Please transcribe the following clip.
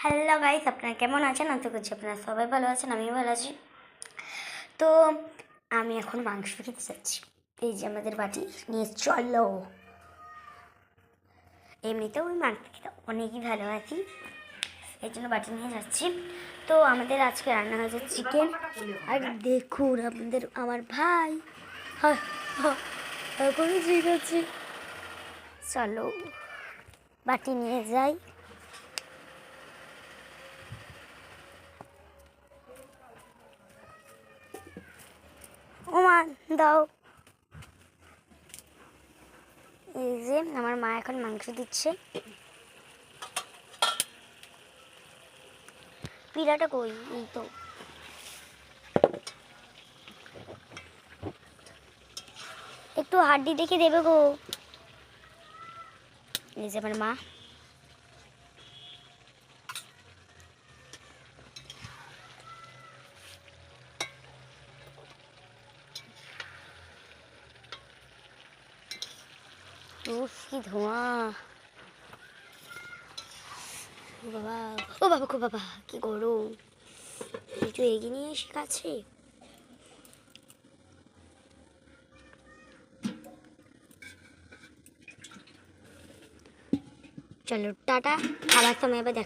Hello guys, আপনারা কেমন আছেন? আশা করছি আপনারা সবাই ভালো আছেন, আমিও ভালো আছি। তো আমি এখন মাংস খেতে যাচ্ছি। এই যে আমাদের বাটি নিয়ে চলো। এমনিতেও ওই মাংস খেতে অনেকই ভালো আছি, এই জন্য বাটি নিয়ে যাচ্ছি। তো আমাদের আজকে রান্না হয়েছে চিকেন। আর দেখুন আমার ভাই এখনই ঠিক আছে। চলো বাটি নিয়ে যাই। ওমা দাও। এই যে আমার মা এখন মাংস দিচ্ছে। পিলাটা কই? এই তো। একটু হাড্ডি দেখে দেবে গো। এই যে আমার মা। উফ কি ধোঁয়া! ও বাবা, ও বাবা, গো বাবা, কি গরম! একটু এগিয়ে নিয়ে এসে কাছে। চলো টাটা, আবার সময় আবার দেখা।